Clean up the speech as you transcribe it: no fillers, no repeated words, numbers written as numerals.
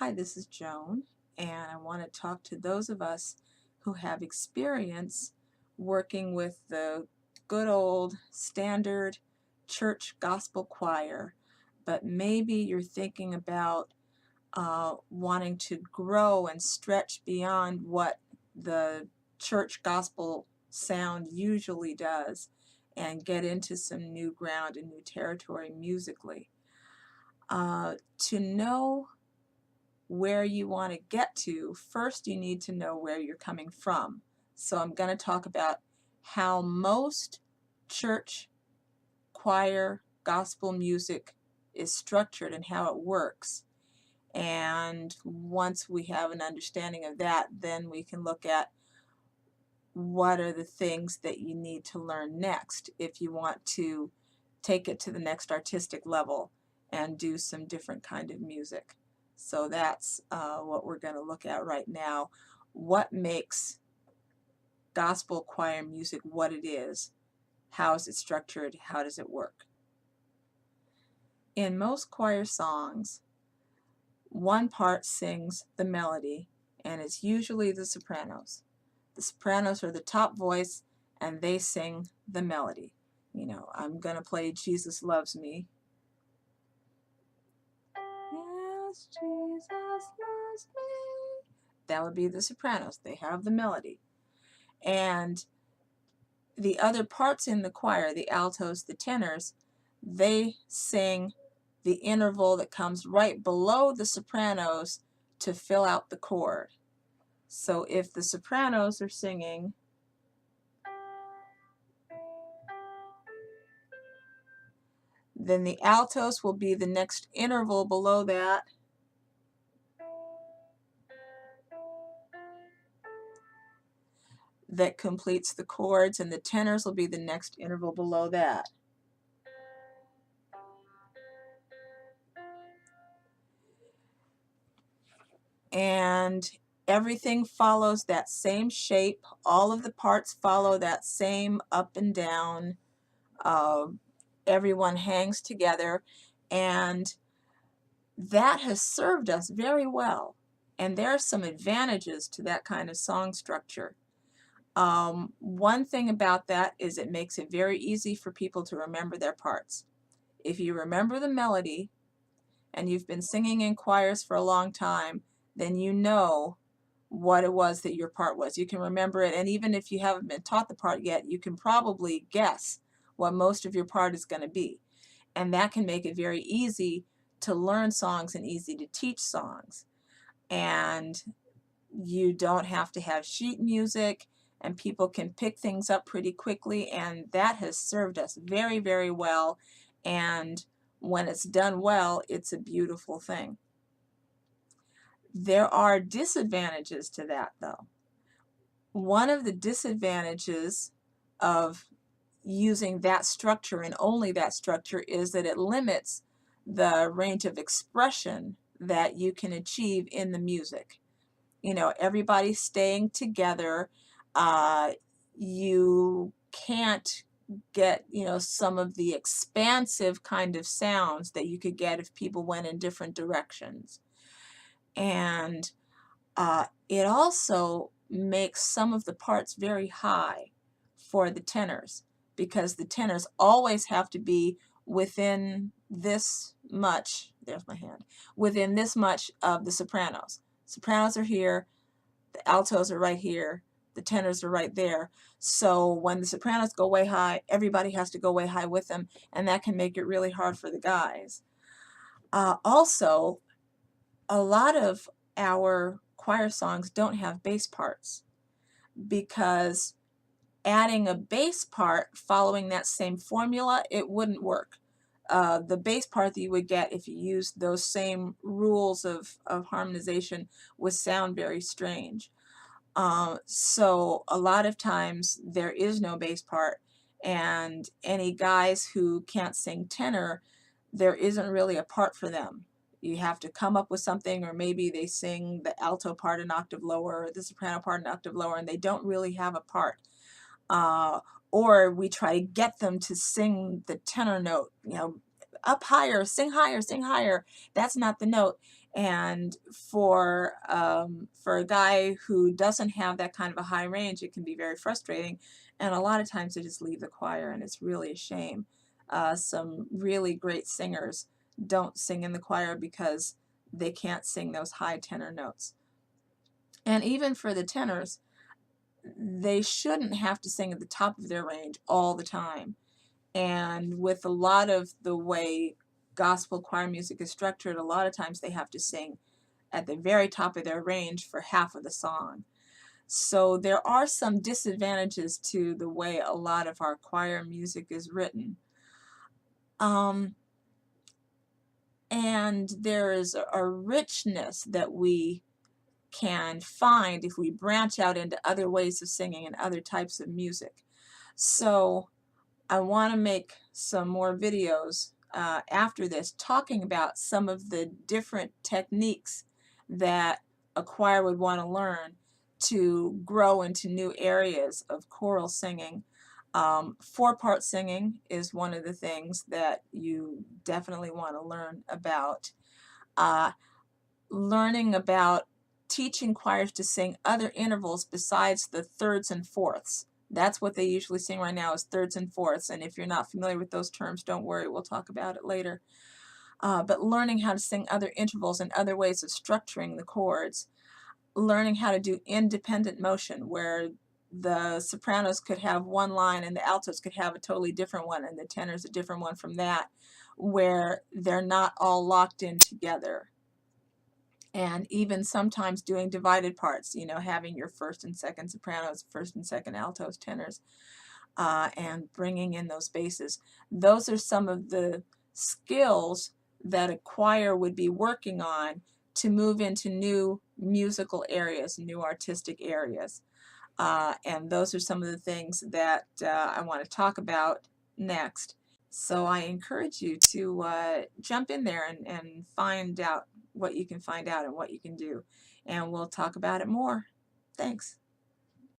Hi, this is Joan, and I want to talk to those of us who have experience working with the good old standard church gospel choir, but maybe you're thinking about wanting to grow and stretch beyond what the church gospel sound usually does and get into some new ground and new territory musically. To know where you want to get to, first you need to know where you're coming from. So I'm going to talk about how most church choir gospel music is structured and how it works. And once we have an understanding of that, then we can look at what are the things that you need to learn next if you want to take it to the next artistic level and do some different kind of music. So that's what we're going to look at right now. What makes gospel choir music what it is? How is it structured? How does it work? In most choir songs, one part sings the melody, and it's usually the sopranos. The sopranos are the top voice, and they sing the melody. You know, I'm going to play Jesus Loves Me. Yes, Jesus loves me. That would be the sopranos. They have the melody. And the other parts in the choir, the altos, the tenors, they sing the interval that comes right below the sopranos to fill out the chord. So if the sopranos are singing, then the altos will be the next interval below that. That completes the chords, and the tenors will be the next interval below that. And everything follows that same shape. All of the parts follow that same up and down. Uh, Everyone hangs together, and that has served us very well. And there are some advantages to that kind of song structure. One thing about that is it makes it very easy for people to remember their parts. If you remember the melody and you've been singing in choirs for a long time, then you know what it was that your part was. You can remember it, and even if you haven't been taught the part yet, you can probably guess what most of your part is going to be. And that can make it very easy to learn songs and easy to teach songs. And you don't have to have sheet music, and people can pick things up pretty quickly, and that has served us very, very well. And when it's done well, it's a beautiful thing. There are disadvantages to that, though. One of the disadvantages of using that structure and only that structure is that it limits the range of expression that you can achieve in the music. You know, everybody's staying together. You can't get, you know, some of the expansive kind of sounds that you could get if people went in different directions. And it also makes some of the parts very high for the tenors, because the tenors always have to be within this much, there's my hand, within this much of the sopranos. Sopranos are here, the altos are right here, the tenors are right there. So when the sopranos go way high, everybody has to go way high with them, and that can make it really hard for the guys. Also, a lot of our choir songs don't have bass parts, because adding a bass part following that same formula, it wouldn't work. The bass part that you would get if you used those same rules of harmonization would sound very strange. So a lot of times there is no bass part, and any guys who can't sing tenor, there isn't really a part for them. You have to come up with something, or maybe they sing the alto part an octave lower, or the soprano part an octave lower, and they don't really have a part. Uh, or we try to get them to sing the tenor note, you know, up higher, sing higher, sing higher. That's not the note. And for a guy who doesn't have that kind of a high range, it can be very frustrating. And a lot of times they just leave the choir, and it's really a shame. Some really great singers don't sing in the choir because they can't sing those high tenor notes. And even for the tenors, they shouldn't have to sing at the top of their range all the time. And with a lot of the way gospel choir music is structured, a lot of times they have to sing at the very top of their range for half of the song. So there are some disadvantages to the way a lot of our choir music is written. And there is a richness that we can find if we branch out into other ways of singing and other types of music. So I want to make some more videos after this talking about some of the different techniques that a choir would want to learn to grow into new areas of choral singing. Four-part singing is one of the things that you definitely want to learn about. Learning about teaching choirs to sing other intervals besides the thirds and fourths. That's what they usually sing right now, is thirds and fourths, and if you're not familiar with those terms, don't worry, we'll talk about it later. But learning how to sing other intervals and other ways of structuring the chords. Learning how to do independent motion, where the sopranos could have one line and the altos could have a totally different one and the tenors a different one from that, where they're not all locked in together. And even sometimes doing divided parts, you know, having your first and second sopranos, first and second altos, tenors, and bringing in those basses. Those are some of the skills that a choir would be working on to move into new musical areas, new artistic areas. And those are some of the things that I want to talk about next. So I encourage you to jump in there and find out what you can find out and what you can do. And we'll talk about it more. Thanks.